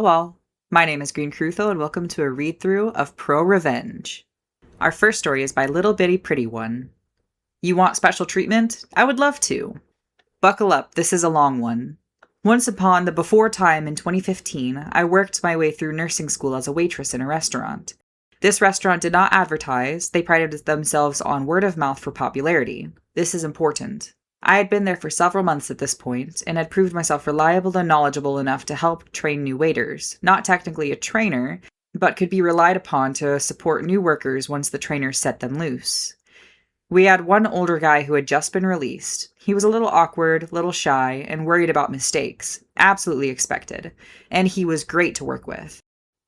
Well, my name is GreenCreutho and welcome to a read-through of ProRevenge. Our first story is by Little Bitty Pretty One. You want special treatment? I would love to. Buckle up, this is a long one. Once upon the before time in 2015, I worked my way through nursing school as a waitress in a restaurant. This restaurant did not advertise, they prided themselves on word of mouth for popularity. This is important. I had been there for several months at this point, and had proved myself reliable and knowledgeable enough to help train new waiters. Not technically a trainer, but could be relied upon to support new workers once the trainers set them loose. We had one older guy who had just been released. He was a little awkward, little shy, and worried about mistakes. Absolutely expected. And he was great to work with.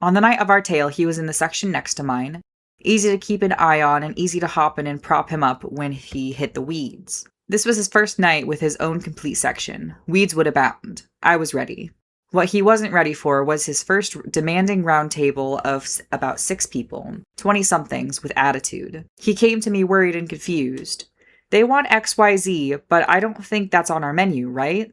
On the night of our tale, he was in the section next to mine. Easy to keep an eye on and easy to hop in and prop him up when he hit the weeds. This was his first night with his own complete section. Weeds would abound. I was ready. What he wasn't ready for was his first demanding round table of about 6 people, 20-somethings with attitude. He came to me worried and confused. They want XYZ, but I don't think that's on our menu, right?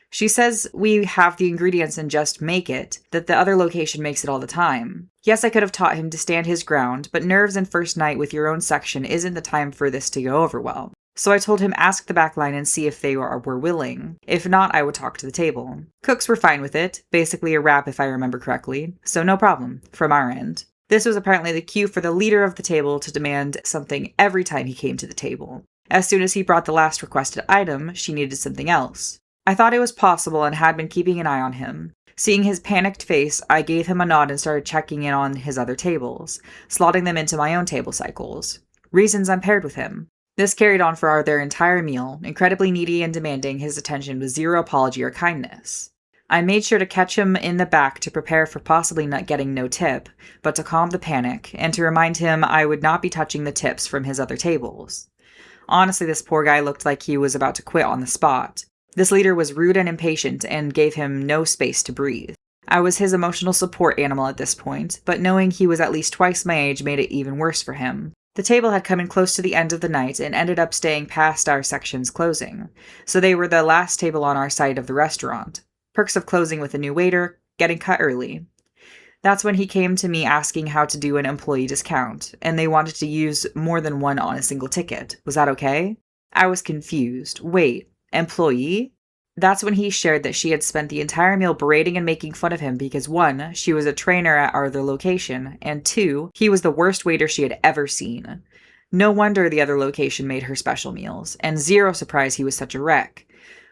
She says we have the ingredients and just make it, that the other location makes it all the time. Yes, I could have taught him to stand his ground, but nerves and first night with your own section isn't the time for this to go over well. So I told him ask the back line and see if they were willing. If not, I would talk to the table. Cooks were fine with it, basically a wrap if I remember correctly, so no problem, from our end. This was apparently the cue for the leader of the table to demand something every time he came to the table. As soon as he brought the last requested item, she needed something else. I thought it was possible and had been keeping an eye on him. Seeing his panicked face, I gave him a nod and started checking in on his other tables, slotting them into my own table cycles. Reasons I'm paired with him. This carried on for their entire meal, incredibly needy and demanding his attention with zero apology or kindness. I made sure to catch him in the back to prepare for possibly not getting no tip, but to calm the panic, and to remind him I would not be touching the tips from his other tables. Honestly, this poor guy looked like he was about to quit on the spot. This leader was rude and impatient and gave him no space to breathe. I was his emotional support animal at this point, but knowing he was at least twice my age made it even worse for him. The table had come in close to the end of the night and ended up staying past our section's closing, so they were the last table on our side of the restaurant. Perks of closing with a new waiter, getting cut early. That's when he came to me asking how to do an employee discount, and they wanted to use more than one on a single ticket. Was that okay? I was confused. Wait, employee? That's when he shared that she had spent the entire meal berating and making fun of him because 1, she was a trainer at our other location, and 2, he was the worst waiter she had ever seen. No wonder the other location made her special meals, and zero surprise he was such a wreck.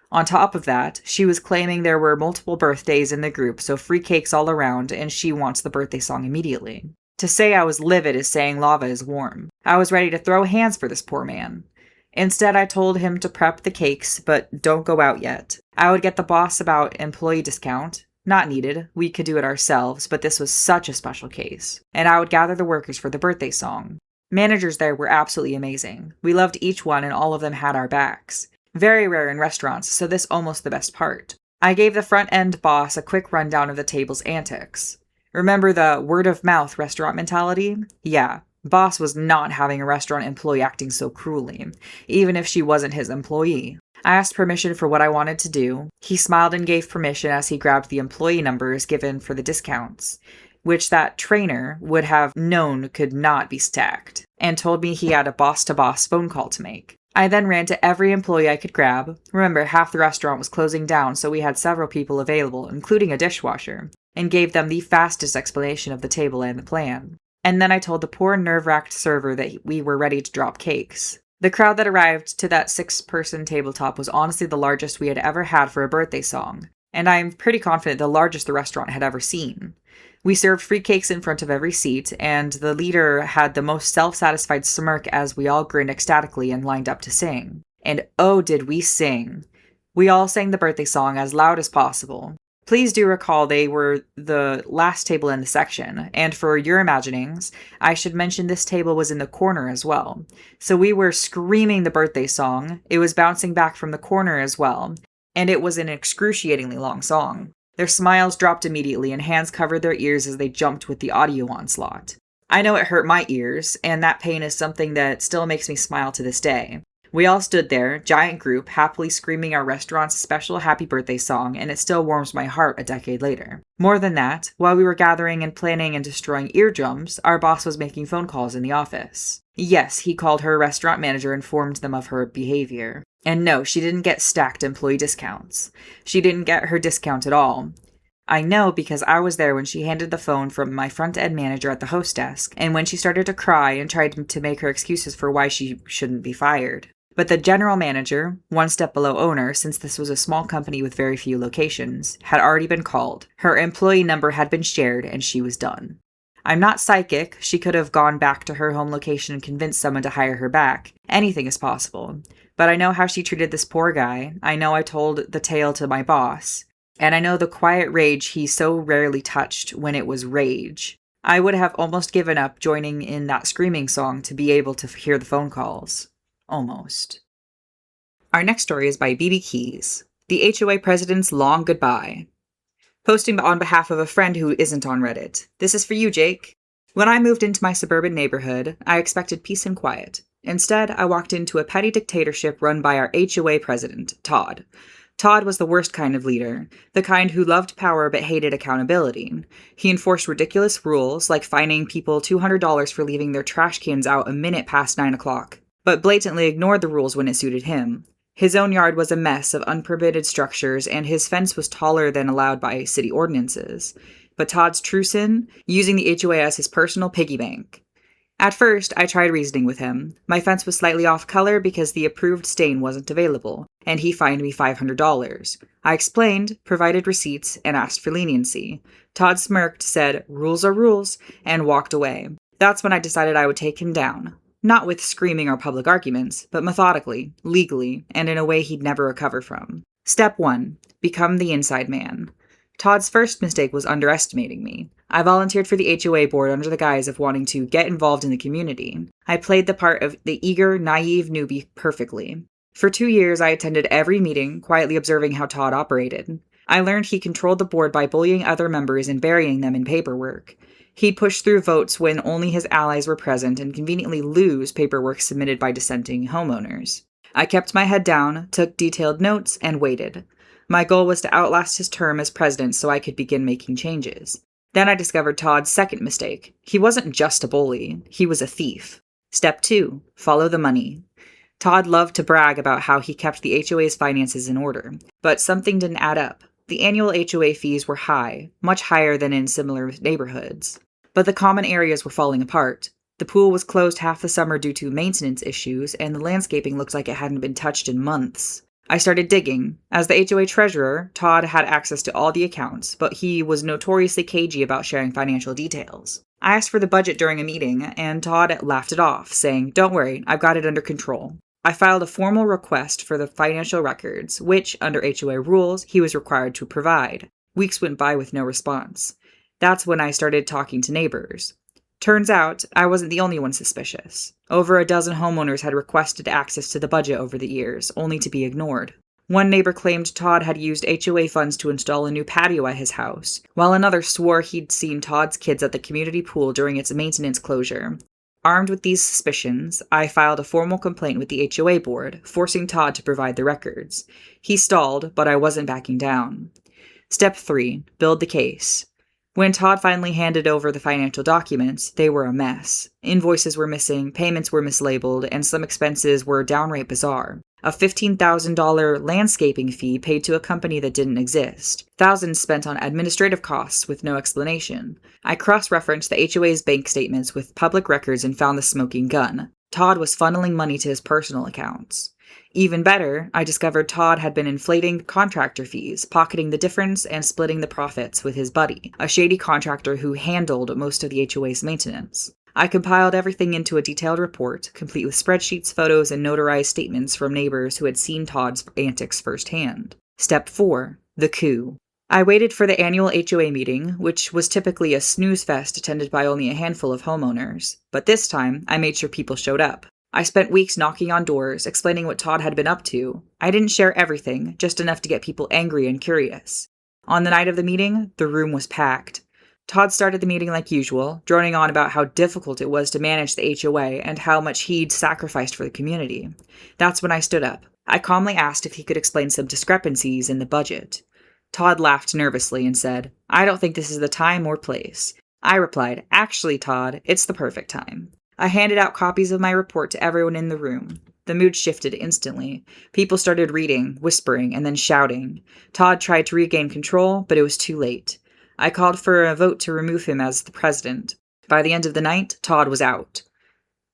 On top of that, she was claiming there were multiple birthdays in the group, so free cakes all around, and she wants the birthday song immediately. To say I was livid is saying lava is warm. I was ready to throw hands for this poor man. Instead, I told him to prep the cakes, but don't go out yet. I would get the boss about employee discount. Not needed, we could do it ourselves, but this was such a special case. And I would gather the workers for the birthday song. Managers there were absolutely amazing. We loved each one and all of them had our backs. Very rare in restaurants, so this almost the best part. I gave the front-end boss a quick rundown of the table's antics. Remember the word-of-mouth restaurant mentality? Yeah. Boss was not having a restaurant employee acting so cruelly, even if she wasn't his employee. I asked permission for what I wanted to do. He smiled and gave permission as he grabbed the employee numbers given for the discounts, which that trainer would have known could not be stacked, and told me he had a boss-to-boss phone call to make. I then ran to every employee I could grab. Remember, half the restaurant was closing down, so we had several people available, including a dishwasher, and gave them the fastest explanation of the table and the plan. And then I told the poor nerve-wracked server that we were ready to drop cakes. The crowd that arrived to that 6-person tabletop was honestly the largest we had ever had for a birthday song, and I am pretty confident the largest the restaurant had ever seen. We served free cakes in front of every seat, and the leader had the most self-satisfied smirk as we all grinned ecstatically and lined up to sing. And oh, did we sing! We all sang the birthday song as loud as possible. Please do recall they were the last table in the section, and for your imaginings, I should mention this table was in the corner as well. So we were screaming the birthday song, it was bouncing back from the corner as well, and it was an excruciatingly long song. Their smiles dropped immediately and hands covered their ears as they jumped with the audio onslaught. I know it hurt my ears, and that pain is something that still makes me smile to this day. We all stood there, giant group, happily screaming our restaurant's special happy birthday song, and it still warms my heart a decade later. More than that, while we were gathering and planning and destroying eardrums, our boss was making phone calls in the office. Yes, he called her restaurant manager and informed them of her behavior. And no, she didn't get stacked employee discounts. She didn't get her discount at all. I know because I was there when she handed the phone from my front-end manager at the host desk, and when she started to cry and tried to make her excuses for why she shouldn't be fired. But the general manager, one step below owner, since this was a small company with very few locations, had already been called. Her employee number had been shared, and she was done. I'm not psychic. She could have gone back to her home location and convinced someone to hire her back. Anything is possible. But I know how she treated this poor guy. I know I told the tale to my boss. And I know the quiet rage he so rarely touched when it was rage. I would have almost given up joining in that screaming song to be able to hear the phone calls. Almost. Our next story is by BB Keys, the HOA President's Long Goodbye. Posting on behalf of a friend who isn't on Reddit. This is for you, Jake. When I moved into my suburban neighborhood, I expected peace and quiet. Instead, I walked into a petty dictatorship run by our HOA president, Todd. Todd was the worst kind of leader, the kind who loved power but hated accountability. He enforced ridiculous rules, like fining people $200 for leaving their trash cans out a minute past 9 o'clock. But blatantly ignored the rules when it suited him. His own yard was a mess of unpermitted structures, and his fence was taller than allowed by city ordinances. But Todd's true sin? Using the HOA as his personal piggy bank. At first, I tried reasoning with him. My fence was slightly off color because the approved stain wasn't available, and he fined me $500. I explained, provided receipts, and asked for leniency. Todd smirked, said, "Rules are rules," and walked away. That's when I decided I would take him down. Not with screaming or public arguments, but methodically, legally, and in a way he'd never recover from. Step 1. Become the inside man. Todd's first mistake was underestimating me. I volunteered for the HOA board under the guise of wanting to get involved in the community. I played the part of the eager, naive newbie perfectly. For 2 years, I attended every meeting, quietly observing how Todd operated. I learned he controlled the board by bullying other members and burying them in paperwork. He'd push through votes when only his allies were present and conveniently lose paperwork submitted by dissenting homeowners. I kept my head down, took detailed notes, and waited. My goal was to outlast his term as president so I could begin making changes. Then I discovered Todd's second mistake. He wasn't just a bully, he was a thief. Step 2. Follow the money. Todd loved to brag about how he kept the HOA's finances in order, but something didn't add up. The annual HOA fees were high, much higher than in similar neighborhoods. But the common areas were falling apart. The pool was closed half the summer due to maintenance issues, and the landscaping looked like it hadn't been touched in months. I started digging. As the HOA treasurer, Todd had access to all the accounts, but he was notoriously cagey about sharing financial details. I asked for the budget during a meeting, and Todd laughed it off, saying, "Don't worry, I've got it under control." I filed a formal request for the financial records, which, under HOA rules, he was required to provide. Weeks went by with no response. That's when I started talking to neighbors. Turns out, I wasn't the only one suspicious. Over a dozen homeowners had requested access to the budget over the years, only to be ignored. One neighbor claimed Todd had used HOA funds to install a new patio at his house, while another swore he'd seen Todd's kids at the community pool during its maintenance closure. Armed with these suspicions, I filed a formal complaint with the HOA board, forcing Todd to provide the records. He stalled, but I wasn't backing down. Step 3. Build the case. When Todd finally handed over the financial documents, they were a mess. Invoices were missing, payments were mislabeled, and some expenses were downright bizarre. A $15,000 landscaping fee paid to a company that didn't exist. Thousands spent on administrative costs with no explanation. I cross-referenced the HOA's bank statements with public records and found the smoking gun. Todd was funneling money to his personal accounts. Even better, I discovered Todd had been inflating contractor fees, pocketing the difference and splitting the profits with his buddy, a shady contractor who handled most of the HOA's maintenance. I compiled everything into a detailed report, complete with spreadsheets, photos, and notarized statements from neighbors who had seen Todd's antics firsthand. Step 4. The coup. I waited for the annual HOA meeting, which was typically a snooze fest attended by only a handful of homeowners. But this time, I made sure people showed up. I spent weeks knocking on doors, explaining what Todd had been up to. I didn't share everything, just enough to get people angry and curious. On the night of the meeting, the room was packed. Todd started the meeting like usual, droning on about how difficult it was to manage the HOA and how much he'd sacrificed for the community. That's when I stood up. I calmly asked if he could explain some discrepancies in the budget. Todd laughed nervously and said, "I don't think this is the time or place." I replied, "Actually, Todd, it's the perfect time." I handed out copies of my report to everyone in the room. The mood shifted instantly. People started reading, whispering, and then shouting. Todd tried to regain control, but it was too late. I called for a vote to remove him as the president. By the end of the night, Todd was out.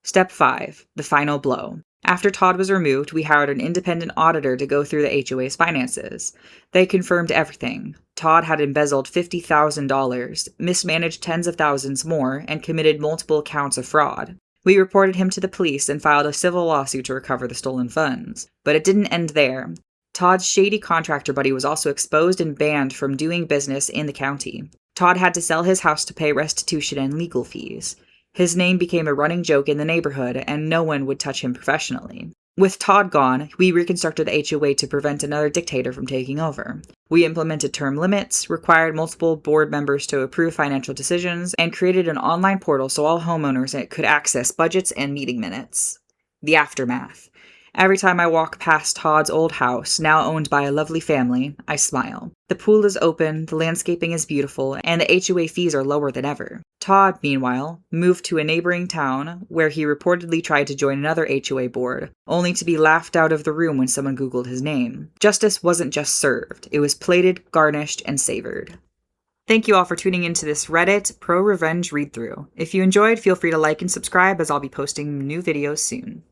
Step 5. The final blow. After Todd was removed, we hired an independent auditor to go through the HOA's finances. They confirmed everything. Todd had embezzled $50,000, mismanaged tens of thousands more, and committed multiple counts of fraud. We reported him to the police and filed a civil lawsuit to recover the stolen funds. But it didn't end there. Todd's shady contractor buddy was also exposed and banned from doing business in the county. Todd had to sell his house to pay restitution and legal fees. His name became a running joke in the neighborhood, and no one would touch him professionally. With Todd gone, we reconstructed the HOA to prevent another dictator from taking over. We implemented term limits, required multiple board members to approve financial decisions, and created an online portal so all homeowners could access budgets and meeting minutes. The aftermath. Every time I walk past Todd's old house, now owned by a lovely family, I smile. The pool is open, the landscaping is beautiful, and the HOA fees are lower than ever. Todd, meanwhile, moved to a neighboring town where he reportedly tried to join another HOA board, only to be laughed out of the room when someone Googled his name. Justice wasn't just served, it was plated, garnished, and savored. Thank you all for tuning into this Reddit ProRevenge read-through. If you enjoyed, feel free to like and subscribe as I'll be posting new videos soon.